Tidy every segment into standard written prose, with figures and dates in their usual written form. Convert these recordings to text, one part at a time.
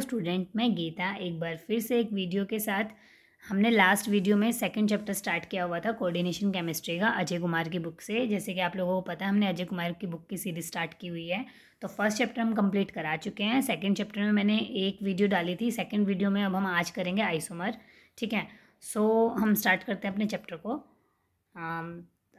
Student, मैं गीता एक बार फिर से एक वीडियो के साथ। हमने लास्ट वीडियो में सेकंड चैप्टर स्टार्ट किया हुआ था कोऑर्डिनेशन केमिस्ट्री का अजय कुमार की बुक से। जैसे कि आप लोगों को पता है, हमने अजय कुमार की बुक की सीरीज स्टार्ट की हुई है। तो फर्स्ट चैप्टर हम कंप्लीट करा चुके हैं। सेकंड चैप्टर में मैंने एक वीडियो डाली थी। सेकंड वीडियो में अब हम आज करेंगे आइसोमर। ठीक है, सो हम स्टार्ट करते हैं अपने चैप्टर को।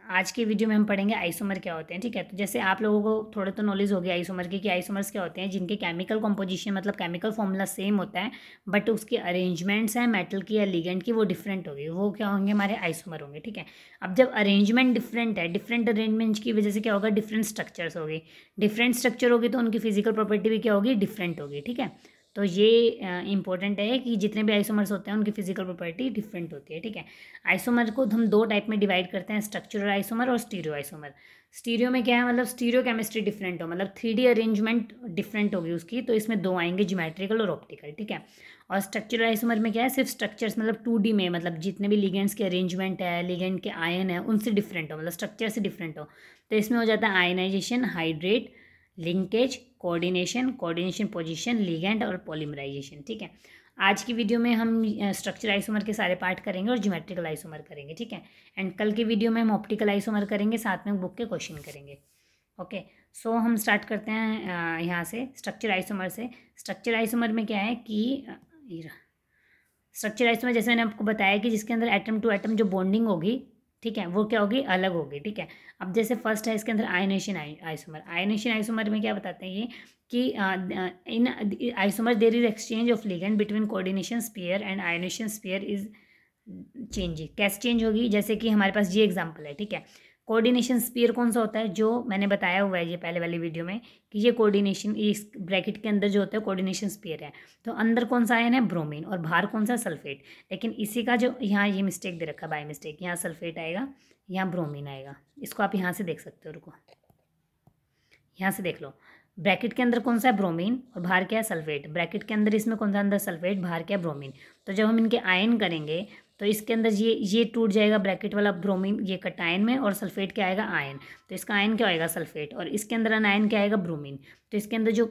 आज के वीडियो में हम पढ़ेंगे आइसोमर क्या होते हैं। ठीक है, तो जैसे आप लोगों को थोड़े तो नॉलेज हो गया आइसोमर की कि आइसोमर्स क्या होते हैं, जिनके केमिकल कॉम्पोजिशन मतलब केमिकल फॉर्मूला सेम होता है, बट उसकी अरेंजमेंट्स हैं मेटल की या लिगेंड की वो डिफरेंट होगी। वो क्या होंगे, हमारे आइसोमर होंगे। ठीक है, अब जब अरेंजमेंट डिफरेंट है, डिफरेंट अरेंजमेंट की वजह से क्या होगा, डिफरेंट स्ट्रक्चर्स होगी। डिफरेंट स्ट्रक्चर होगी तो उनकी फिजिकल प्रॉपर्टी भी क्या होगी, डिफरेंट होगी। ठीक है, तो ये इंपॉर्टेंट है कि जितने भी आइसोमर्स होते हैं उनकी फिजिकल प्रॉपर्टी डिफरेंट होती है। ठीक है, आइसोमर को हम दो टाइप में डिवाइड करते हैं, स्ट्रक्चरल आइसोमर और स्टीरियो आइसोमर। स्टीरियो में क्या है, मतलब स्टीरियो केमिस्ट्री डिफरेंट हो, मतलब 3D अरेंजमेंट डिफरेंट होगी उसकी, तो इसमें दो आएंगे, ज्योमेट्रिकल और ऑप्टिकल। ठीक है, और स्ट्रक्चरल आइसोमर में क्या है, सिर्फ स्ट्रक्चर्स मतलब 2D में, मतलब जितने भी लिगेंड्स के अरेंजमेंट है, लिगेंड के आयन है, उनसे डिफरेंट हो, मतलब स्ट्रक्चर से डिफरेंट हो। तो इसमें हो जाता है ionization, hydrate, linkage, coordination, coordination position, ligand और पॉलीमराइजेशन। ठीक है, आज की वीडियो में हम स्ट्रक्चर आइसोमर के सारे पार्ट करेंगे और ज्योमेट्रिकल आइसोमर करेंगे। ठीक है, एंड कल की वीडियो में हम ऑप्टिकल आइसोमर करेंगे, साथ में बुक के क्वेश्चन करेंगे। ओके, सो हम स्टार्ट करते हैं यहाँ से स्ट्रक्चर आइसोमर से। स्ट्रक्चर आइसोमर में क्या है कि स्ट्रक्चर आइसोमर जैसे मैंने आपको बताया कि जिसके अंदर एटम टू एटम जो बॉन्डिंग होगी, ठीक है, वो क्या होगी, अलग होगी। ठीक है, अब जैसे फर्स्ट है इसके अंदर आयनेशन आइसोमर। आयनेशन आइसोमर में क्या बताते हैं ये कि in isomer there is exchange of ligand between coordination sphere and ionisation sphere is change. कैसे चेंज होगी, जैसे कि हमारे पास ये एग्जांपल है। ठीक है, कोऑर्डिनेशन स्फीयर कौन सा होता है, जो मैंने बताया हुआ है ये पहले वाली वीडियो में कि ये कोऑर्डिनेशन, इस ब्रैकेट के अंदर जो होता है कोऑर्डिनेशन स्फीयर है, तो अंदर कौन सा आयन है, ब्रोमीन, और बाहर कौन सा, सल्फेट। लेकिन इसी का जो यहाँ ये मिस्टेक दे रखा है, बाय मिस्टेक, यहाँ सल्फेट आएगा, यहाँ ब्रोमीन आएगा। इसको आप यहाँ से देख सकते हो, रुको, यहाँ से देख लो, ब्रैकेट के अंदर कौन सा है, ब्रोमीन, और बाहर क्या है, सल्फेट। ब्रैकेट के अंदर इसमें कौन सा, अंदर सल्फेट, बाहर क्या है, ब्रोमीन। तो जब हम इनके आयन करेंगे तो इसके अंदर ये टूट जाएगा, ब्रैकेट वाला ब्रोमीन ये कटायन में, और सल्फेट क्या आएगा, आयन। तो इसका आयन क्या आएगा, सल्फेट, और इसके अंदर अनायन क्या आएगा, ब्रोमीन। तो इसके अंदर जो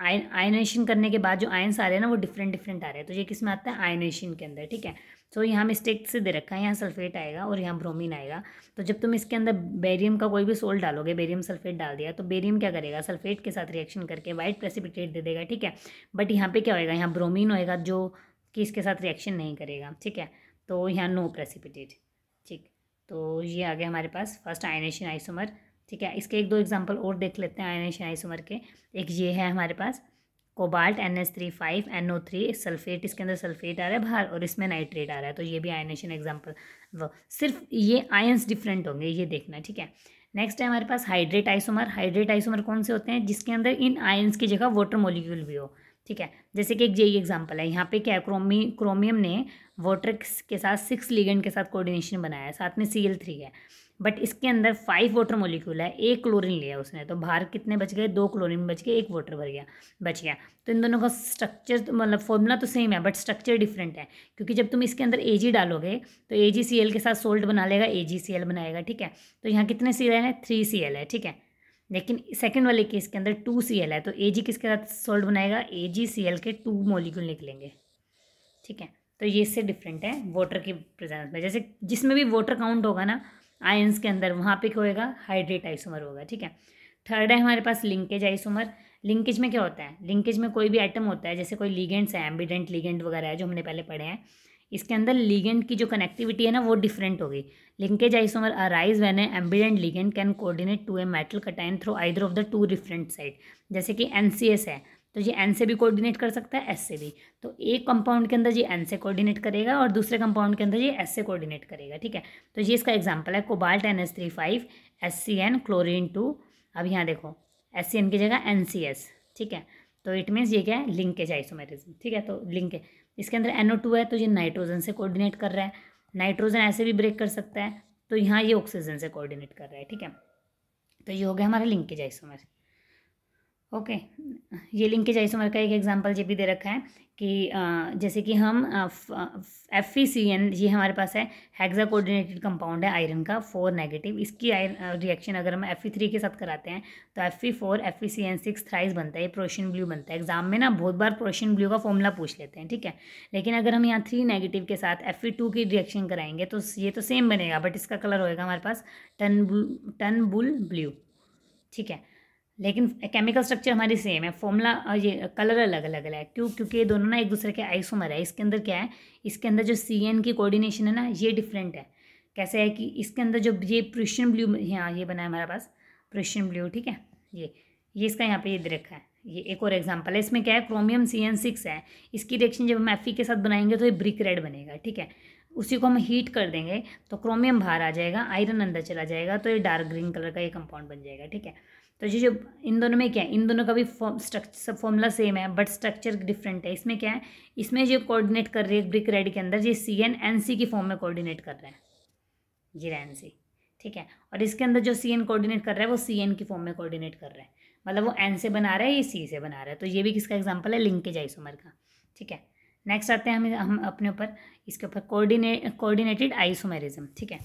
आयनेशन करने के बाद जो आयन्स आ रहे हैं ना, वो डिफरेंट डिफरेंट आ रहे हैं। तो ये किस में आता है, आयनेशन के अंदर। ठीक है, तो यहाँ मिस्टेक से दे रखा है, यहाँ सल्फेट आएगा और यहाँ ब्रोमीन आएगा। तो जब तुम इसके अंदर बेरियम का कोई भी सोल्ट डालोगे, बेरियम सल्फेट डाल दिया, तो बेरियम क्या करेगा, सल्फेट के साथ रिएक्शन करके वाइट प्रेसिपिटेट दे देगा। ठीक है, बट यहाँ पे क्या होएगा, यहाँ ब्रोमीन होएगा जो कि इसके साथ रिएक्शन नहीं करेगा। ठीक है, तो यहाँ नो प्रेसिपिटेट। ठीक, तो ये आ गया हमारे पास फर्स्ट आयनेशन आइसोमर। ठीक है, इसके एक दो एग्जांपल और देख लेते हैं आयनेशन आइसोमर के। एक ये है हमारे पास कोबाल्ट NH3 5 NO3 सल्फेट, इसके अंदर सल्फेट आ रहा है बाहर और इसमें नाइट्रेट आ रहा है, तो ये भी आयनेशन एग्जांपल। वो सिर्फ ये आयंस डिफरेंट होंगे, ये देखना। ठीक है, नेक्स्ट है हमारे पास हाइड्रेट आइसोमर। हाइड्रेट आइसोमर कौन से होते हैं, जिसके अंदर इन आयंस की जगह वाटर मॉलिक्यूल भी हो। ठीक है, जैसे कि एक जेई एग्जांपल है, यहाँ पे क्या है, क्रोमियम ने वाटर के साथ 6 लिगेंड के साथ कोऑर्डिनेशन बनाया है, साथ में Cl3 है, बट इसके अंदर 5 वाटर मॉलिक्यूल है, 1 क्लोरीन लिया उसने, तो बाहर कितने बच गए, 2 क्लोरीन बच गए, 1 वाटर बच गया। तो इन दोनों का स्ट्रक्चर मतलब फॉर्मूला तो सेम है, बट स्ट्रक्चर डिफरेंट है, क्योंकि जब तुम इसके अंदर Ag डालोगे तो AgCl के साथ सोल्ट बना लेगा, AgCl बनाएगा। ठीक है, तो यहाँ कितने Cl है, 3Cl है। ठीक है, लेकिन सेकंड वाले केस के अंदर 2Cl है, तो Ag किसके साथ सोल्ट बनाएगा, AgCl के 2 मॉलिक्यूल निकलेंगे। ठीक है, तो ये इससे डिफरेंट है वाटर की प्रेजेंस में। जैसे जिसमें भी वाटर काउंट होगा ना आयंस के अंदर, वहाँ पे क्या होएगा, हाइड्रेट आइसोमर होगा। ठीक है, थर्ड है हमारे पास लिंकेज आइसोमर। लिंकेज में क्या होता है, लिंकेज में कोई भी एटम होता है, जैसे कोई लिगेंड्स है, एम्बिडेंट लिगेंड वगैरह है जो हमने पहले पढ़े हैं, इसके अंदर लिगेंड की जो कनेक्टिविटी है ना वो डिफरेंट होगी। Linkage isomer arise when ambidentate ligand can coordinate to a metal cation through either of the two different side. जैसे कि NCS है, तो ये N से भी कोऑर्डिनेट कर सकता है, S से भी। तो एक कंपाउंड के अंदर ये N से कोऑर्डिनेट करेगा और दूसरे कंपाउंड के अंदर ये S से कोऑर्डिनेट करेगा। ठीक है, तो ये इसका एग्जांपल है, कोबाल्ट NH3 5 SCN क्लोरीन 2। अब यहाँ देखो SCN की जगह NCS। ठीक है, तो इट मीन्स ये क्या है, लिंकेज आइसोमेरिज्म। ठीक है, तो लिंक इसके अंदर NO2 है, तो ये नाइट्रोजन से कोऑर्डिनेट कर रहा है, नाइट्रोजन ऐसे भी ब्रेक कर सकता है, तो यहाँ ये ऑक्सीजन से कोऑर्डिनेट कर रहा है। ठीक है, तो ये हो गया हमारा लिंकेज आइसोमर। ओके, ये लिंकेज आइसोमर का एक एग्जांपल ये भी दे रखा है कि जैसे कि हम FeCN, ये हमारे पास है हेक्सा कोऑर्डिनेटेड कंपाउंड है आयरन का 4 नेगेटिव। इसकी रिएक्शन अगर हम Fe3 के साथ कराते हैं तो Fe4 FeCN6 थ्राइस बनता है, ये प्रोशियन ब्लू बनता है। एग्जाम में ना बहुत बार प्रोशियन ब्लू का फॉर्मूला पूछ लेते हैं, ठीक है। लेकिन अगर हम यहाँ 3 नेगेटिव के साथ Fe2 की रिएक्शन कराएंगे तो ये तो सेम बनेगा, बट इसका कलर होएगा हमारे पास टन बुल ब्लू, ठीक है। लेकिन केमिकल स्ट्रक्चर हमारी सेम है, फॉर्मूला ये कलर अलग अलग है। क्यों? क्योंकि ये दोनों ना एक दूसरे के आइसोमर है। इसके अंदर क्या है, इसके अंदर जो CN की कोऑर्डिनेशन है ना, ये डिफरेंट है। कैसे है कि इसके अंदर जो ये प्रूशियन ब्लू, यहाँ ये बना है हमारे पास प्रूशियन ब्लू, ठीक है। ये इसका यहाँ पे ये दे रखा है। ये एक और एग्जाम्पल है। इसमें क्या है, क्रोमियम CN6 है। इसकी रिएक्शन जब हम Fe के साथ बनाएंगे तो ये ब्रिक रेड बनेगा, ठीक है। उसी को हम हीट कर देंगे तो क्रोमियम बाहर आ जाएगा, आयरन अंदर चला जाएगा, तो ये डार्क ग्रीन कलर का ये कंपाउंड बन जाएगा, ठीक है। तो ये जो इन दोनों में क्या है, इन दोनों का भी सब फॉर्मूला सेम है, बट स्ट्रक्चर डिफरेंट है। इसमें क्या है, इसमें जो कोऑर्डिनेट कर रही है ब्रिक रेड के अंदर, ये CN NC की फॉर्म में कोऑर्डिनेट कर रहा है, ये NC, ठीक है। और इसके अंदर जो CN कोऑर्डिनेट कर रहा है वो CN की फॉर्म में कोऑर्डिनेट कर रहा है, मतलब वो N से बना रहा है, ये C से बना रहा है। तो ये भी किसका एग्जाम्पल है, लिंकेज आइसोमर का, ठीक है। नेक्स्ट आते हैं हम अपने ऊपर, इसके ऊपर कोऑर्डिनेटेड आइसोमेरिज्म, ठीक है।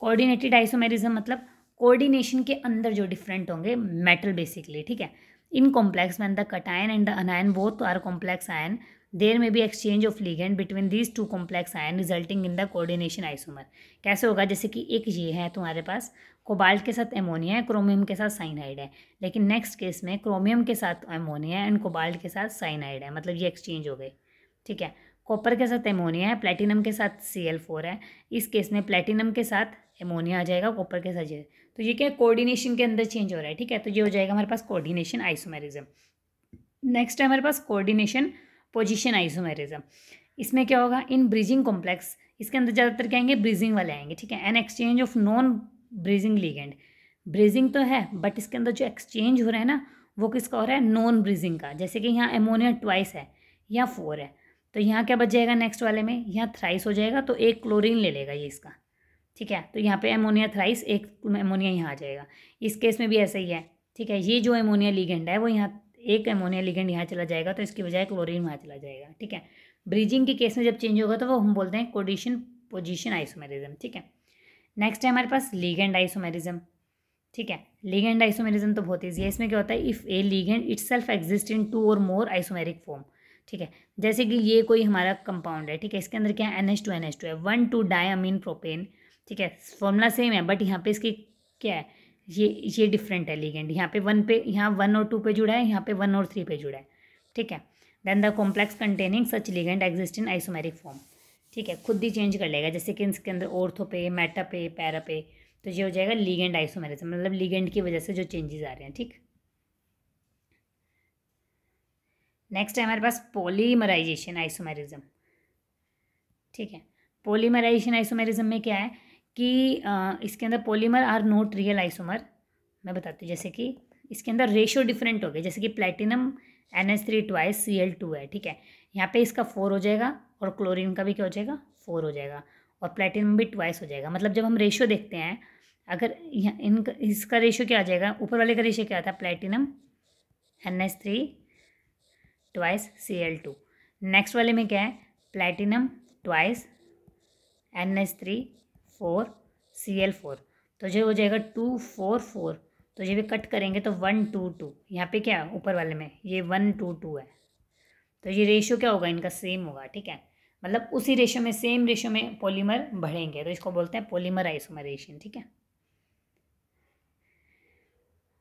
कोऑर्डिनेटेड आइसोमेरिज्म मतलब कोऑर्डिनेशन के अंदर जो डिफरेंट होंगे मेटल बेसिकली, ठीक है। In complex when the cation and the anion both are complex ion, there may be exchange of ligand between these two complex ion resulting in the coordination isomer. कैसे होगा, जैसे कि एक ये है तुम्हारे पास, कोबाल्ट के साथ एमोनिया है, क्रोमियम के साथ साइनाइड है। लेकिन नेक्स्ट केस में क्रोमियम के साथ एमोनिया है एंड कोबाल्ट के साथ साइनाइड है, मतलब ये एक्सचेंज हो गए, ठीक है। कॉपर के साथ एमोनिया है, प्लेटिनम के साथ Cl4 है। इस केस में प्लेटिनम के साथ एमोनिया आ जाएगा, कॉपर के साथ ये, तो ये क्या कोऑर्डिनेशन के अंदर चेंज हो रहा है, ठीक है। तो ये हो जाएगा हमारे पास कोऑर्डिनेशन आइसोमेरिज्म। नेक्स्ट है हमारे पास कोऑर्डिनेशन पोजीशन आइसोमेरिज्म। इसमें क्या होगा, इन ब्रीजिंग कॉम्प्लेक्स, इसके अंदर ज़्यादातर क्या आएंगे, ब्रीजिंग वाले आएंगे, ठीक है। An exchange of non bridging ligand, bridging तो है बट इसके अंदर जो एक्सचेंज हो रहा है ना, वो किसका हो रहा है, नॉन ब्रीजिंग का। जैसे कि यहाँ एमोनिया ट्वाइस है, यहाँ 4 है, तो यहाँ क्या बच जाएगा नेक्स्ट वाले में, यहाँ थ्राइस हो जाएगा, तो एक क्लोरीन ले लेगा ये इसका, ठीक है। तो यहाँ पे एमोनिया थ्राइस, एक एमोनिया यहाँ आ जाएगा। इस केस में भी ऐसा ही है, ठीक है। ये जो एमोनिया लिगेंड है वो यहाँ, एक एमोनिया लिगेंड यहाँ चला जाएगा, तो इसकी बजाय क्लोरीन वहाँ चला जाएगा, ठीक है। ब्रीजिंग के केस में जब चेंज होगा तो वो हम बोलते हैं कोऑर्डिनेशन पोजीशन आइसोमेरिज्म, ठीक है। नेक्स्ट है हमारे पास लिगेंड आइसोमेरिज्म, ठीक है। लिगेंड आइसोमेरिज्म तो बहुत ईजी है। इसमें क्या होता है, if A ligand itself exist in 2 और मोर आइसोमेरिक फॉर्म, ठीक है। जैसे कि ये कोई हमारा कंपाउंड है, ठीक है। इसके अंदर क्या है, NH2 है, 1,2 डायमीन प्रोपेन, ठीक है। फॉर्मूला सेम है बट यहाँ पे इसकी क्या है, ये डिफरेंट है लिगेंड। यहाँ पे 1 पे, यहाँ 1 और 2 पे जुड़ा है, यहाँ पे 1 और 3 पे जुड़ा है, ठीक है। Then the complex containing such ligand exist in isomeric form, ठीक है। खुद ही चेंज कर लेगा, जैसे कि इसके अंदर ऑर्थो पे, मेटा पे, पैरा पे, तो ये हो जाएगा लिगेंड आइसोमेरिज्म, मतलब लिगेंड की वजह से जो चेंजेस आ रहे हैं, ठीक। नेक्स्ट है हमारे पास पॉलीमराइजेशन आइसोमेरिज्म, ठीक है। पॉलीमराइजेशन आइसोमेरिज्म में क्या है कि इसके अंदर polymer are not real isomer. मैं बताती हूँ, जैसे कि इसके अंदर रेशियो डिफरेंट हो गए, जैसे कि प्लेटिनम NH3 ट्वाइस Cl2 है, ठीक है। यहाँ पे इसका 4 हो जाएगा और क्लोरीन का भी क्या हो जाएगा, 4 हो जाएगा, और प्लेटिनम भी ट्वाइस हो जाएगा। मतलब जब हम रेशियो देखते हैं, अगर इनका इसका रेशियो क्या आ जाएगा, ऊपर वाले का रेशियो क्या आता है, platinum NH3 twice Cl2। Next वाले में क्या है, प्लेटिनम ट्वाइस NH3 4 Cl4, तो जो हो जाएगा 2 4 4, तो ये भी कट करेंगे तो 1 2 2, यहाँ पे क्या है ऊपर वाले में ये 1 2 2 है, तो ये रेशियो क्या होगा, इनका सेम होगा, ठीक है। मतलब उसी रेशियो में, सेम रेशियो में पॉलीमर बढ़ेंगे, तो इसको बोलते हैं पॉलीमर आइसोमरेशन, ठीक है।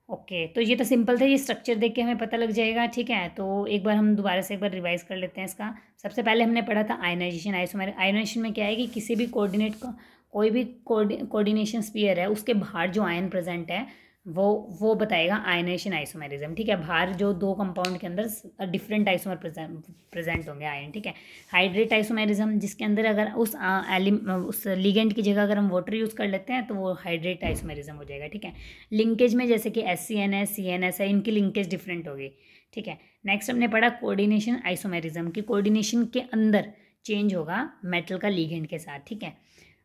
ओके, तो ये तो सिंपल था, ये स्ट्रक्चर देख के हमें पता लग जाएगा, ठीक है। तो एक बार हम दोबारा से एक बार रिवाइज कर लेते हैं इसका। सबसे पहले हमने पढ़ा था आयनाइजेशन आइसोमर। आयनाइजेशन में क्या है कि किसी भी कोऑर्डिनेट का, कोई भी कोऑर्डिनेशन स्फीयर है, उसके बाहर जो आयन प्रेजेंट है वो बताएगा आयनाइजेशन आइसोमेरिज्म, ठीक है। बाहर जो 2 कंपाउंड के अंदर डिफरेंट आइसोमर प्रेजेंट होंगे आयन, ठीक है। हाइड्रेट आइसोमेरिज्म, जिसके अंदर अगर उस लिगेंड की जगह अगर हम वाटर यूज़ कर लेते हैं तो वो हाइड्रेट आइसोमेरिज्म हो जाएगा, ठीक है। लिंकेज में जैसे कि SCN है, CNS है, इनकी लिंकेज डिफरेंट होगी, ठीक है। नेक्स्ट हमने पढ़ा कोऑर्डिनेशन आइसोमेरिज्म की, कोऑर्डिनेशन के अंदर चेंज होगा मेटल का लिगेंड के साथ, ठीक है।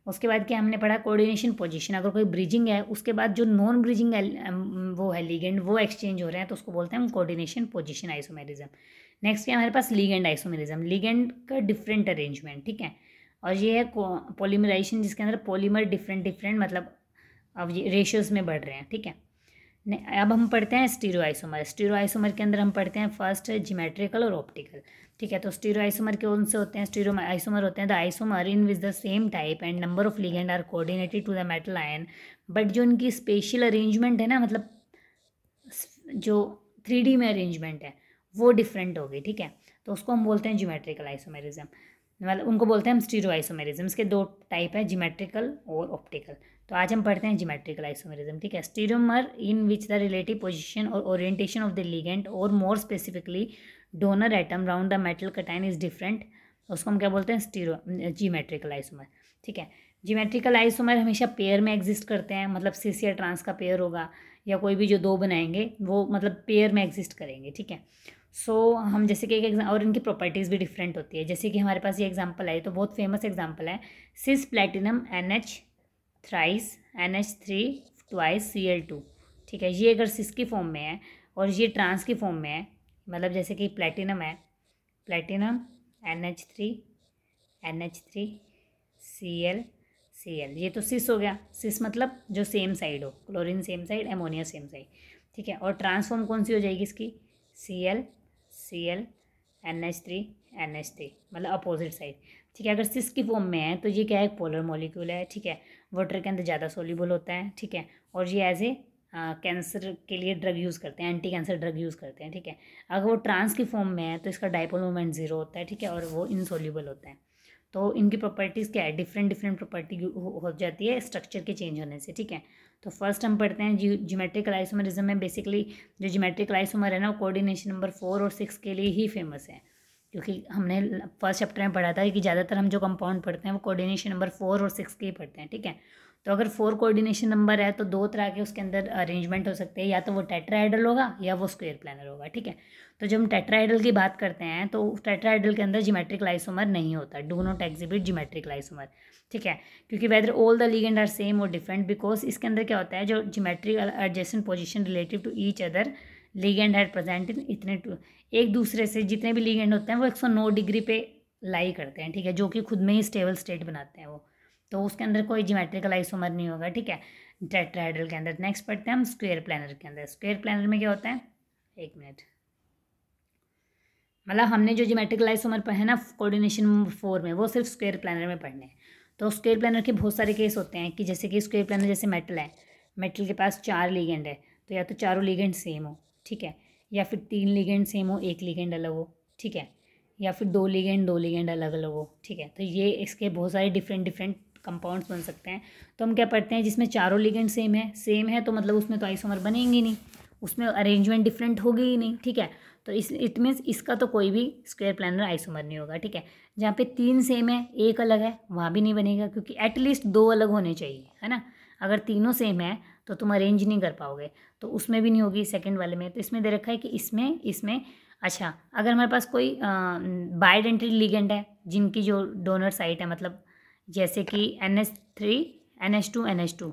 उसके बाद क्या हमने पढ़ा, कोऑर्डिनेशन पोजीशन। अगर कोई ब्रिजिंग है उसके बाद जो नॉन ब्रिजिंग वो है लिगेंड, वो एक्सचेंज हो रहे हैं तो उसको बोलते हैं हम कोऑर्डिनेशन पोजीशन आइसोमेरिज्म। नेक्स्ट क्या हमारे पास, लिगेंड आइसोमेरिज्म, लिगेंड का डिफरेंट अरेंजमेंट, ठीक है। और ये है पॉलीमराइजेशन, जिसके अंदर पॉलीमर डिफरेंट मतलब अब ये रेशियोज में बढ़ रहे हैं, ठीक है। अब हम पढ़ते हैं स्टीरियो आइसोमर। स्टीरियो आइसोमर के अंदर हम पढ़ते हैं फर्स्ट ज्योमेट्रिकल और ऑप्टिकल, ठीक है। तो स्टीरियो आइसोमर कौन से होते हैं, स्टीरियो आइसोमर होते हैं the isomer in which the same type and number of ligand are coordinated to the metal ion, but जो उनकी स्पेशल अरेंजमेंट है ना, मतलब जो 3D में अरेंजमेंट है वो डिफरेंट होगी, ठीक है। तो उसको हम बोलते हैं ज्योमेट्रिकल आइसोमेरिज्म, मतलब उनको बोलते हैं हम स्टीरियो आइसोमेरिज्म। इसके दो टाइप है, ज्योमेट्रिकल और ऑप्टिकल। तो आज हम पढ़ते हैं ज्योमेट्रिकल आइसोमेरिज्म, ठीक है। स्टीरियोमर इन विच द रिलेटिव पोजीशन और ओरिएंटेशन ऑफ द लिगेंड और more specifically donor atom round the metal cation is different, उसको हम क्या बोलते हैं, ज्योमेट्रिकल आइसोमर, ठीक है। ज्योमेट्रिकल आइसोमर हमेशा पेयर में एग्जिस्ट करते हैं, मतलब सिस या ट्रांस का पेयर होगा या कोई भी जो दो बनाएंगे वो मतलब पेयर में एग्जिस्ट करेंगे, ठीक है। सो हम जैसे कि एक और इनकी प्रॉपर्टीज़ भी डिफरेंट होती है। जैसे कि हमारे पास ये एग्जांपल है, तो बहुत फेमस एग्जांपल है, cis platinum NH thrice NH3 twice Cl2, ठीक है। ये अगर सिस की फॉर्म में है और ये ट्रांस की फॉर्म में है, मतलब जैसे कि प्लैटिनम है, प्लैटिनम NH3 Cl ये तो सिस हो गया। सिस मतलब जो सेम साइड हो, chlorine same side, ammonia same side, ठीक है। और ट्रांसफॉर्म कौन सी हो जाएगी इसकी, Cl NH3 मतलब अपोजिट साइड, ठीक है। अगर सिस की फॉर्म में है तो ये क्या है, पोलर मॉलिक्यूल है, ठीक है। वाटर के अंदर ज़्यादा सोल्यूबल होता है, ठीक है। और ये एज ए कैंसर के लिए ड्रग यूज़ करते हैं, एंटी कैंसर ड्रग यूज़ करते हैं, ठीक है। अगर वो ट्रांस की फॉर्म में है तो इसका डाइपोल मोमेंट 0 होता है, ठीक है, और वो इनसोल्यूबल होता है। तो इनकी प्रॉपर्टीज़ क्या है, डिफरेंट प्रॉपर्टी हो जाती है स्ट्रक्चर के चेंज होने से, ठीक है। तो फर्स्ट हम पढ़ते हैं ज्योमेट्रिकल आइसोमरिज्म में बेसिकली जो ज्योमेट्रिकल आइसोमर है ना, वो कोऑर्डिनेशन नंबर 4 और 6 के लिए ही फेमस है, क्योंकि हमने फर्स्ट चैप्टर में पढ़ा था कि ज़्यादातर हम जो कंपाउंड पढ़ते हैं वो कोऑर्डिनेशन नंबर 4 और 6 के ही पढ़ते हैं, ठीक है। तो अगर 4 कोऑर्डिनेशन नंबर है तो दो तरह के उसके अंदर अरेंजमेंट हो सकते हैं, या तो वो टेट्राहेड्रल होगा या वो स्क्वायर प्लानर होगा, ठीक है। तो जब हम टेट्राहेड्रल की बात करते हैं तो टेट्राहेड्रल के अंदर ज्योमेट्रिकल आइसोमर नहीं होता, do not exhibit geometrical isomer, ठीक है। क्योंकि whether all the ligand are same और डिफरेंट, बिकॉज इसके अंदर क्या होता है, जो geometrical adjacent position relative to each other ligand है प्रेजेंट इन इतने एक दूसरे से जितने भी लिगेंड होते हैं वो 109 डिग्री पे लाई करते हैं, ठीक है, जो कि खुद में ही स्टेबल स्टेट बनाते हैं वो। तो उसके अंदर कोई ज्योमेट्रिकल आइसोमर नहीं होगा, ठीक है, टेट्राहेड्रल के अंदर। नेक्स्ट पढ़ते हैं हम स्क्वायर प्लानर के अंदर। स्क्वायर प्लानर में क्या होता है, एक मिनट, मतलब हमने जो ज्योमेट्रिकल आइसोमर पढ़े ना कोऑर्डिनेशन 4 में, वो सिर्फ स्क्वायर प्लानर में पढ़ने हैं। तो स्क्वायर प्लानर के बहुत सारे केस होते हैं कि जैसे कि स्क्वायर प्लानर जैसे मेटल है, मेटल के पास 4 लिगेंड है, तो या तो चारों लिगेंड सेम हो, ठीक है, या फिर 3 लिगेंड सेम हो, 1 लिगेंड अलग हो, ठीक है, या फिर 2 लिगेंड अलग अलग हो, ठीक है। तो ये इसके बहुत सारे डिफरेंट कंपाउंड्स बन सकते हैं। तो हम क्या पढ़ते हैं, जिसमें चारों लिगेंड सेम है तो मतलब उसमें तो आइसोमर बनेंगे नहीं, उसमें अरेंजमेंट डिफरेंट होगी ही नहीं, ठीक है। तो इट मीन्स इसका तो कोई भी स्क्वायर प्लानर आइसोमर नहीं होगा, ठीक है। जहाँ पे 3 सेम है 1 अलग है वहाँ भी नहीं बनेगा, क्योंकि एटलीस्ट 2 अलग होने चाहिए, है ना। अगर तीनों सेम है तो तुम अरेंज नहीं कर पाओगे, तो उसमें भी नहीं होगी सेकंड वाले में। तो इसमें दे रखा है कि इसमें अच्छा, अगर हमारे पास कोई बाइडेंटिटी लिगेंड है जिनकी जो डोनर साइट है, मतलब जैसे कि NH3 NH2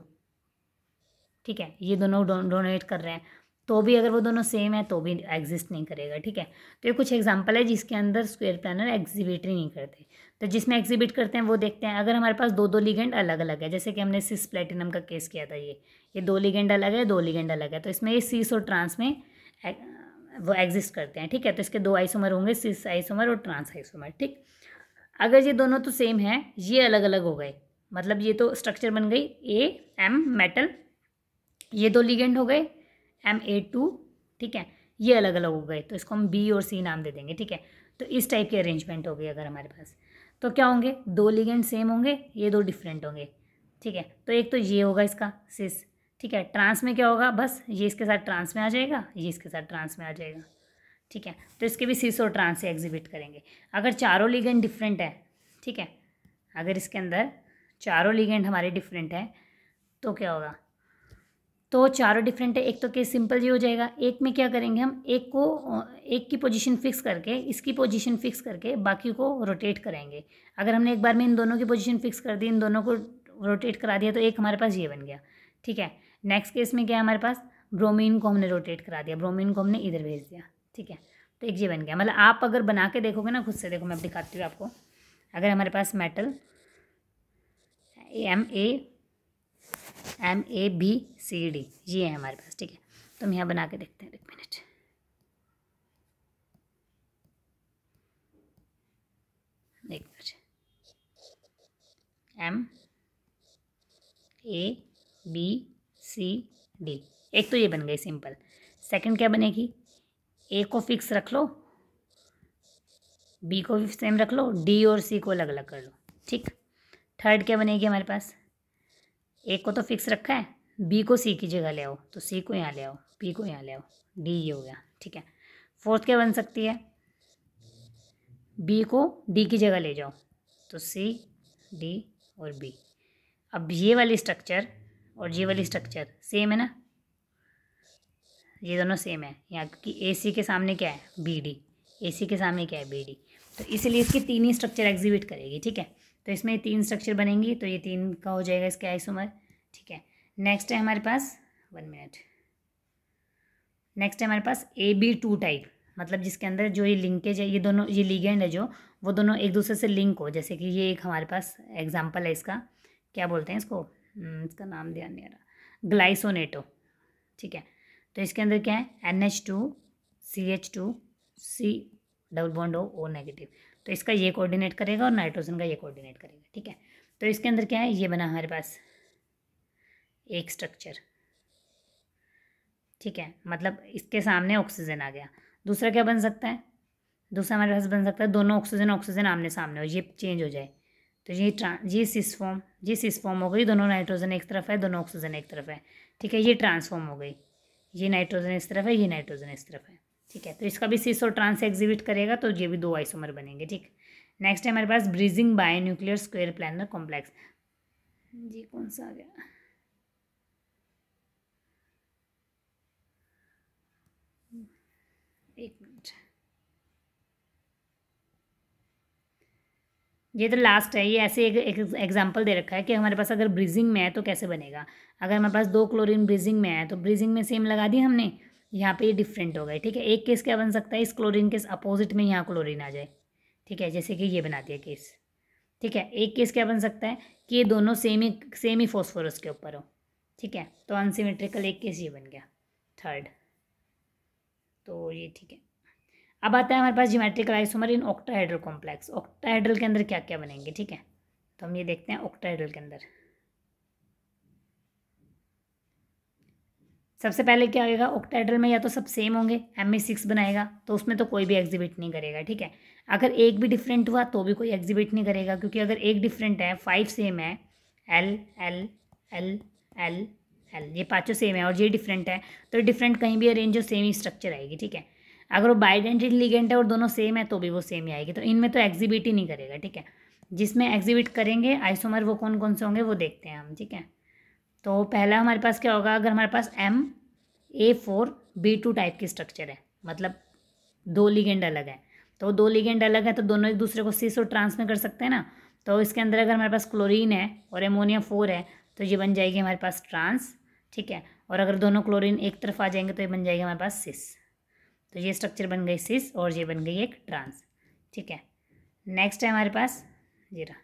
ठीक है, ये दोनों डोनेट कर रहे हैं, तो भी अगर वो दोनों सेम है तो भी एग्जिस्ट नहीं करेगा, ठीक है। तो ये कुछ एग्जांपल है जिसके अंदर स्क्वायर प्लानर एग्जिबिट ही नहीं करते। तो जिसमें एग्जिबिट करते हैं वो देखते हैं। अगर हमारे पास दो लिगेंड अलग अलग है, जैसे कि हमने सिस प्लेटिनम का केस किया था, ये 2 लिगेंड अलग है, 2 लिगेंड अलग है, तो इसमें ये सिस और ट्रांस में वो एग्जिस्ट करते हैं, ठीक है। तो इसके 2 आइसोमर होंगे, सिस आइसोमर और ट्रांस आइसोमर, ठीक। अगर ये दोनों तो सेम है, ये अलग अलग हो गए, मतलब ये तो स्ट्रक्चर बन गई AM मेटल, ये 2 लिगेंड हो गए Ma2, ठीक है, ये अलग अलग हो गए, तो इसको हम B और C नाम दे देंगे, ठीक है। तो इस टाइप की अरेंजमेंट होगी अगर हमारे पास, तो क्या होंगे, 2 लिगेंड सेम होंगे, ये 2 डिफरेंट होंगे, ठीक है। तो एक तो ये होगा इसका सिस, ठीक है। ट्रांस में क्या होगा, बस ये इसके साथ ट्रांस में आ जाएगा, ये इसके साथ ट्रांस में आ जाएगा, ठीक है। तो इसके भी सिस और ट्रांस से एग्जिबिट करेंगे। अगर चारों लिगेंड डिफरेंट है, ठीक है, अगर इसके अंदर चारों लिगेंड हमारे डिफरेंट है तो क्या होगा, तो चारों डिफरेंट है, एक तो केस सिंपल जी हो जाएगा। एक में क्या करेंगे हम, एक की पोजीशन फिक्स करके, इसकी पोजीशन फिक्स करके बाकी को रोटेट करेंगे। अगर हमने एक बार में इन दोनों की पोजीशन फिक्स कर दी, इन दोनों को रोटेट करा दिया तो एक हमारे पास ये बन गया, ठीक है। नेक्स्ट केस में क्या है हमारे पास, ब्रोमीन को हमने रोटेट करा दिया, ब्रोमीन को हमने इधर भेज दिया, ठीक है। तो एक ये बन गया। मतलब आप अगर बना के देखोगे ना खुद से, देखो मैं दिखाती हूँ आपको। अगर हमारे पास मेटल MABCD ये है हमारे पास, ठीक है। तो हम यहाँ बना के देखते हैं, एक मिनट। MABCD, एक तो ये बन गई सिंपल। सेकंड क्या बनेगी, ए को फिक्स रख लो, बी को भी सेम रख लो, डी और सी को अलग अलग कर लो, ठीक। थर्ड क्या बनेगी हमारे पास, ए को तो फिक्स रखा है, बी को सी की जगह ले आओ, तो सी को यहाँ ले आओ, बी को यहाँ ले आओ, डी ये हो गया, ठीक है। फोर्थ क्या बन सकती है, बी को डी की जगह ले जाओ, तो सी, डी और बी। अब ये वाली स्ट्रक्चर और ये वाली स्ट्रक्चर सेम है ना, ये दोनों सेम है यहाँ, क्योंकि ए सी के सामने क्या है, बी डी, ए सी के सामने क्या है, बी डी। तो इसलिए इसकी तीन ही स्ट्रक्चर एग्जिबिट करेगी, ठीक है। तो इसमें तीन स्ट्रक्चर बनेंगी, तो ये तीन का हो जाएगा इसका आइसोमर, ठीक है। नेक्स्ट है हमारे पास, 1 मिनट, नेक्स्ट है हमारे पास AB2 टाइप, मतलब जिसके अंदर जो ये लिंकेज है, ये दोनों, ये लिगेंड है जो, वो दोनों एक दूसरे से लिंक हो। जैसे कि ये एक हमारे पास एग्जाम्पल है इसका, क्या बोलते हैं इसको, इसका नाम ध्यान नहीं आ रहा, ग्लाइसोनेटो, ठीक है। तो इसके अंदर क्या है, NH2CH2C double bond O negative. तो इसका ये कोऑर्डिनेट करेगा और नाइट्रोजन का ये कोऑर्डिनेट करेगा, ठीक है। तो इसके अंदर क्या है, ये बना हमारे पास एक स्ट्रक्चर, ठीक है। मतलब इसके सामने ऑक्सीजन आ गया। दूसरा क्या बन सकता है, दूसरा हमारे पास बन सकता है दोनों ऑक्सीजन ऑक्सीजन आमने सामने हो, ये चेंज हो जाए, तो ये सिस फॉर्म हो गई, दोनों नाइट्रोजन एक तरफ है, दोनों ऑक्सीजन एक तरफ है, ठीक है। ये ट्रांसफॉर्म हो गई, ये नाइट्रोजन इस तरफ है, ये नाइट्रोजन इस तरफ है, ठीक है। तो इसका भी सिस और ट्रांस एग्जिबिट करेगा, तो ये भी दो आइसोमर बनेंगे, ठीक। नेक्स्ट है हमारे पास bridging binuclear square planar complex, ये कौन सा आ गया, एक मिनट, ये तो लास्ट है। ये ऐसे एक एग्जांपल दे रखा है कि हमारे पास अगर ब्रीजिंग में है तो कैसे बनेगा। अगर हमारे पास 2 क्लोरीन ब्रीजिंग में है तो ब्रीजिंग में सेम लगा दी हमने, यहाँ पे ये डिफरेंट हो गए, ठीक है। एक केस क्या बन सकता है, इस क्लोरीन के अपोजिट में यहाँ क्लोरीन आ जाए, ठीक है, जैसे कि ये बना दिया केस, ठीक है। एक केस क्या बन सकता है कि ये दोनों सेम ही फॉस्फोरस के ऊपर हो, ठीक है। तो अनसिमेट्रिकल एक केस ये बन गया, थर्ड, तो ये ठीक है। अब आता है हमारे पास geometrical isomer in octahedral complex. Octahedral के अंदर क्या क्या बनेंगे, ठीक है। तो हम ये देखते हैं ऑक्टाहेड्रल के अंदर सबसे पहले क्या होगा, ऑक्टाहेड्रल में या तो सब सेम होंगे, Ma6 बनाएगा, तो उसमें तो कोई भी एग्जिबिट नहीं करेगा, ठीक है। अगर एक भी डिफरेंट हुआ तो भी कोई एग्जिबिट नहीं करेगा, क्योंकि अगर एक डिफरेंट है, 5 सेम है, L L L L L, ये पाँचों सेम है और ये डिफरेंट है, तो डिफरेंट कहीं भी अरेंज हो सेम ही स्ट्रक्चर आएगी, ठीक है। अगर वो बाइडेंटिटी लिगेंड है और दोनों सेम है तो भी वो सेम ही आएगी, तो इनमें तो एग्जिबिट ही नहीं करेगा, ठीक है। जिसमें एग्जिबिट करेंगे आइसोमर वो कौन कौन से होंगे वो देखते हैं हम, ठीक है। तो पहला हमारे पास क्या होगा, अगर हमारे पास MA4B2 टाइप की स्ट्रक्चर है, मतलब 2 लिगेंड अलग है, तो 2 लिगेंड अलग है तो दोनों एक दूसरे को सिस और ट्रांस में कर सकते हैं ना। तो इसके अंदर अगर हमारे पास क्लोरीन है और अमोनिया 4 है तो ये बन जाएगी हमारे पास ट्रांस, ठीक है। और अगर दोनों क्लोरीन एक तरफ आ जाएंगे तो ये बन जाएगा हमारे पास सिस। तो ये स्ट्रक्चर बन गई सिस और ये बन गई एक ट्रांस, ठीक है। नेक्स्ट है हमारे पास ये रहा,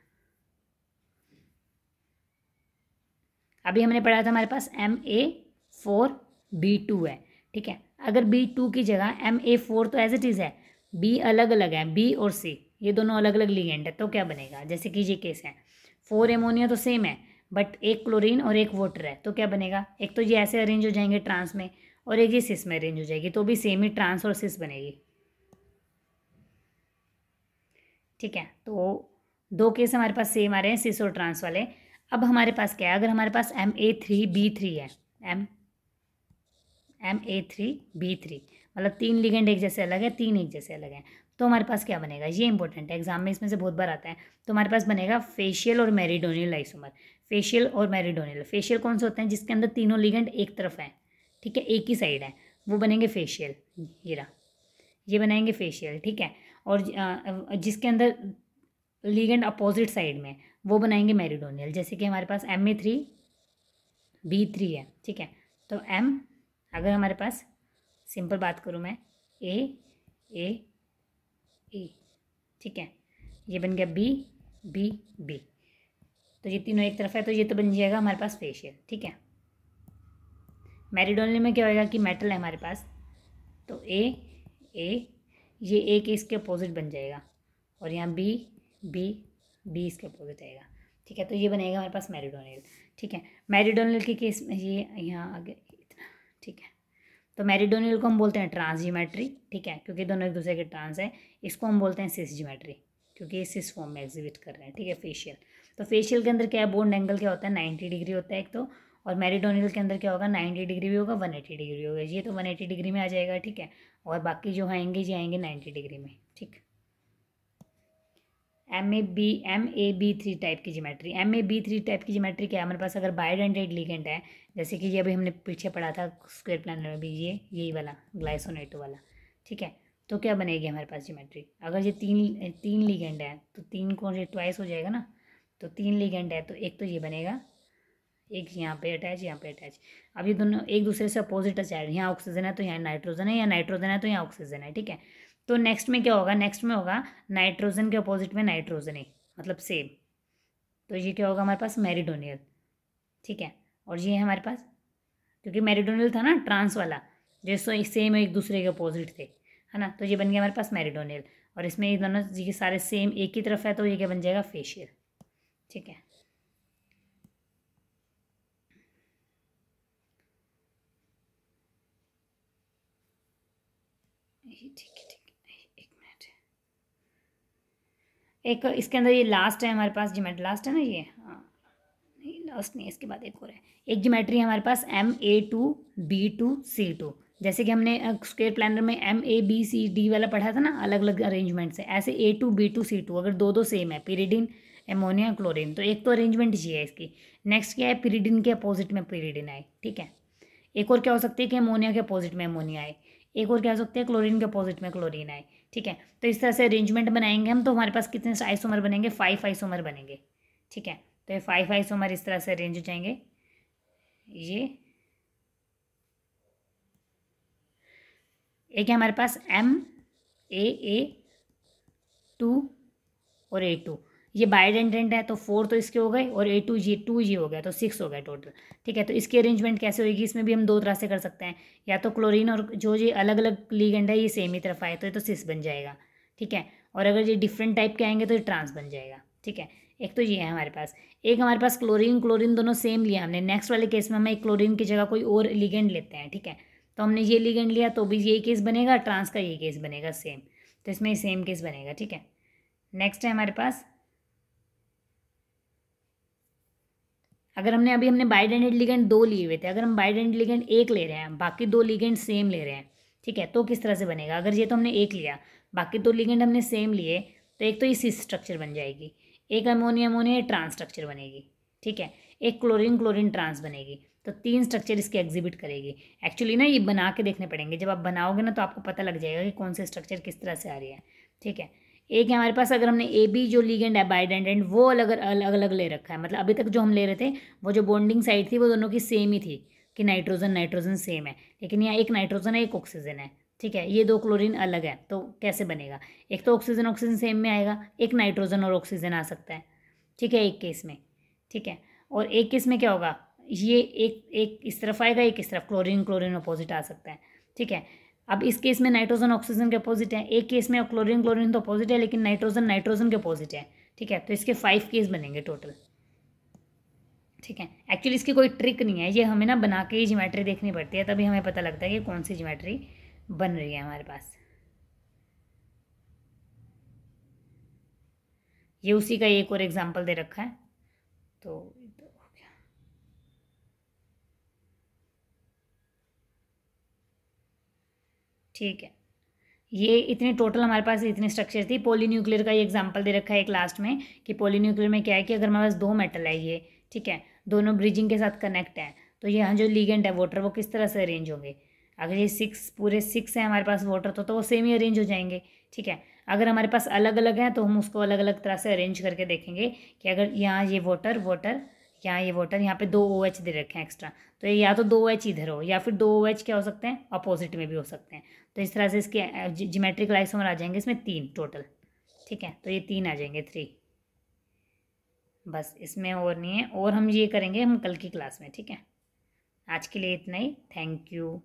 अभी हमने पढ़ा था हमारे पास MA4B2 है, ठीक है। अगर B2 की जगह MA4 तो एज इट इज़ है, B अलग अलग है, B और C ये दोनों अलग अलग लिगेंड है, तो क्या बनेगा, जैसे कि ये केस है, 4 एमोनिया तो सेम है बट एक क्लोरीन और एक वाटर है, तो क्या बनेगा, एक तो ये ऐसे अरेंज हो जाएंगे ट्रांस में और एक ये सिस में अरेंज हो जाएगी, तो भी सेम ही ट्रांस और सिस बनेगी, ठीक है। तो 2 केस हमारे पास सेम आ रहे हैं, सिस और ट्रांस वाले। अब हमारे पास क्या है, अगर हमारे पास MA3B3 है, MA3B3 मतलब 3 लिगेंड एक जैसे अलग है, 3 एक जैसे अलग हैं, तो हमारे पास क्या बनेगा, ये इंपॉर्टेंट है, एग्जाम में इसमें से बहुत बार आता है। तो हमारे पास बनेगा फेशियल और मेरिडोनियल आइसोमर। फेशियल और मेरिडोनियल, फेशियल कौन से होते हैं, जिसके अंदर तीनों लिगेंड एक तरफ है, ठीक है, एक ही साइड है, वो बनेंगे फेशियल, ये बनाएंगे फेशियल, ठीक है। और जिसके अंदर लीगेंड अपोजिट साइड में, वो बनाएंगे मेरिडोनियल। जैसे कि हमारे पास Ma3B3 है, ठीक है। तो M, अगर हमारे पास सिंपल बात करूँ मैं, A E, ठीक है, ये बन गया B, तो ये तीनों एक तरफ है, तो ये तो बन जाएगा हमारे पास फेशियल, ठीक है। मेरिडोनियल में क्या होएगा कि मेटल है हमारे पास, तो A ये A के इसके अपोजिट बन जाएगा, और यहाँ B इसके अपोजिट आएगा, ठीक है। तो ये बनेगा हमारे पास मेरिडोनियल, ठीक है। मेरिडोनियल के केस में ये यहाँ आगे इतना, ठीक है। तो मेरिडोनियल को हम बोलते हैं ट्रांस जियोमेट्री, ठीक है, क्योंकि दोनों एक दूसरे के ट्रांस है। इसको हम बोलते हैं सिस जियोमेट्री, क्योंकि ये सिस फॉर्म में एग्जिबिट कर रहे हैं, ठीक है। फेशियल, तो फेशियल के अंदर क्या है, बोन्ड एंगल क्या होता है, 90 डिग्री होता है एक तो, और मेरिडोनियल के अंदर क्या होगा, 90 डिग्री भी होगा, 180 डिग्री होगा। ये तो 180 डिग्री में आ जाएगा, ठीक है, और बाकी जो आएंगे ये आएंगे 90 डिग्री में, ठीक। MAB3 टाइप की ज्योमेट्री, MAB3 टाइप की ज्योमेट्री क्या है हमारे पास, अगर बाइडेंटेड लिगेंड है, जैसे कि ये अभी हमने पीछे पढ़ा था स्क्वायर प्लानर में भी, यही वाला ग्लाइसोनेटो वाला, ठीक है। तो क्या बनेगी हमारे पास ज्योमेट्री, अगर ये तीन लिगेंड है तो तीन को ये ट्वाइस हो जाएगा ना, तो 3 लिगेंड है तो एक तो ये बनेगा, एक यहाँ पे अटैच, यहाँ पे अटैच। अब ये दोनों एक दूसरे से अपोजिट अटैच है, यहाँ ऑक्सीजन है तो यहाँ नाइट्रोजन है, या नाइट्रोजन है तो यहाँ ऑक्सीजन है, ठीक है। तो नेक्स्ट में क्या होगा, नेक्स्ट में होगा नाइट्रोजन के अपोजिट में नाइट्रोजन है, मतलब सेम। तो ये क्या होगा हमारे पास, मेरिडोनियल, ठीक है। और ये है हमारे पास, क्योंकि मेरिडोनियल था ना ट्रांस वाला, जो सेम एक दूसरे के अपोजिट थे, है ना, तो ये बन गया हमारे पास मेरिडोनियल। और इसमें ये दोनों ये सारे सेम एक ही तरफ है, तो ये क्या बन जाएगा, फेशियल, ठीक है। ठीक है, एक मिनट, एक इसके अंदर ये लास्ट है हमारे पास ज्योमेट्री, लास्ट है ना ये, हाँ नहीं लास्ट नहीं, इसके बाद एक और है, एक ज्योमेट्री हमारे पास MA2B2C2। जैसे कि हमने स्क्वायर प्लानर में MABCD वाला पढ़ा था ना, अलग अलग अरेंजमेंट से, ऐसे A2B2C2 अगर दो सेम है, पिरिडिन एमोनिया क्लोरीन, तो एक तो अरेंजमेंट ये है इसकी। नेक्स्ट क्या है, पिरिडिन के अपोजिट में पिरिडिन आए, ठीक है। एक और क्या हो सकती है कि अमोनिया के अपोजिट में अमोनिया आए, एक और क्या हो सकता है, क्लोरीन के अपोजिट में क्लोरीन आए, ठीक है। तो इस तरह से अरेंजमेंट बनाएंगे हम, तो हमारे पास कितने आइसोमर बनेंगे, 5 आइसोमर बनेंगे, ठीक है। तो ये 5 आइसोमर इस तरह से अरेंज हो जाएंगे। ये एक है हमारे पास MAA2 और A2, ये बाइडेंटेंट है, तो 4 तो इसके हो गए, और A2 ये हो गया, तो 6 हो गया टोटल, ठीक है। तो इसकी अरेंजमेंट कैसे होगी, इसमें भी हम दो तरह से कर सकते हैं, या तो क्लोरीन और जो ये अलग अलग लिगेंड है ये सेम ही तरफ आए तो ये तो सिस बन जाएगा, ठीक है। और अगर ये डिफरेंट टाइप के आएंगे तो ये ट्रांस बन जाएगा, ठीक है। एक तो ये है हमारे पास, एक हमारे पास क्लोरीन दोनों सेम लिया हमने। नेक्स्ट वाले केस में हम एक क्लोरीन की जगह कोई और लिगेंड लेते हैं, ठीक है। तो हमने ये लिगेंड लिया तो भी यही केस बनेगा, ट्रांस का ये केस बनेगा सेम, तो इसमें सेम केस बनेगा, ठीक है। नेक्स्ट है हमारे पास, अगर हमने बाइडेंटेड लिगेंड 2 लिए हुए थे, अगर हम बाइडेंटेड लिगेंड 1 ले रहे हैं, बाकी 2 लिगेंड सेम ले रहे हैं, ठीक है, तो किस तरह से बनेगा, अगर ये तो हमने 1 लिया, बाकी 2 लिगेंड हमने सेम लिए, तो एक तो ये सिस स्ट्रक्चर बन जाएगी, एक अमोनिया ट्रांस स्ट्रक्चर बनेगी, ठीक है, एक क्लोरीन ट्रांस बनेगी, तो 3 स्ट्रक्चर इसके एग्जिबिट करेगी। एक्चुअली ना ये बना के देखने पड़ेंगे, जब आप बनाओगे ना तो आपको पता लग जाएगा कि कौन से स्ट्रक्चर किस तरह से आ रही है, ठीक है। एक है हमारे पास, अगर हमने AB जो लिगेंड है बाइडेंटेंट वो अलग अलग ले रखा है, मतलब अभी तक जो हम ले रहे थे वो जो बॉन्डिंग साइड थी वो दोनों की सेम ही थी कि नाइट्रोजन सेम है, लेकिन यहाँ एक नाइट्रोजन है एक ऑक्सीजन है, ठीक है। ये 2 क्लोरीन अलग है, तो कैसे बनेगा, एक तो ऑक्सीजन सेम में आएगा, एक नाइट्रोजन और ऑक्सीजन आ सकता है, ठीक है, एक केस में, ठीक है। और एक केस में क्या होगा, ये एक इस तरफ आएगा, एक इस तरफ, क्लोरीन अपोजिट आ सकता है, ठीक है। अब इस केस में नाइट्रोजन ऑक्सीजन के अपोजिट है, एक केस में क्लोरीन तो अपोजिट है, लेकिन नाइट्रोजन के अपोजिट है, ठीक है। तो इसके 5 केस बनेंगे टोटल, ठीक है। एक्चुअली इसकी कोई ट्रिक नहीं है, ये हमें ना बना के ही ज्योमेट्री देखनी पड़ती है, तभी हमें पता लगता है कि कौन सी ज्योमेट्री बन रही है हमारे पास। ये उसी का एक और एग्जाम्पल दे रखा है, तो हो गया, ठीक है। ये इतने टोटल हमारे पास इतने स्ट्रक्चर थी। पॉलीन्यूक्लियर का ये एग्जांपल दे रखा है एक लास्ट में, कि पॉलीन्यूक्लियर में क्या है कि अगर हमारे पास 2 मेटल है ये, ठीक है, दोनों ब्रिजिंग के साथ कनेक्ट है, तो यहाँ जो लिगेंड है वोटर वो किस तरह से अरेंज होंगे। अगर ये 6 पूरे 6 है हमारे पास वाटर तो वो सेम ही अरेंज हो जाएंगे, ठीक है। अगर हमारे पास अलग अलग हैं तो हम उसको अलग अलग तरह से अरेंज करके देखेंगे कि अगर यहाँ ये वाटर वाटर, यहाँ ये वाटर, यहाँ पे 2 OH दे रखे हैं एक्स्ट्रा, तो ये या तो 2 OH इधर हो या फिर 2 OH क्या हो सकते हैं, अपोजिट में भी हो सकते हैं। तो इस तरह से इसके ज्योमेट्रिकल आइसोमर आ जाएंगे इसमें 3 टोटल, ठीक है। तो ये 3 आ जाएंगे, 3, बस इसमें और नहीं है, और हम ये करेंगे हम कल की क्लास में, ठीक है। आज के लिए इतना ही, थैंक यू।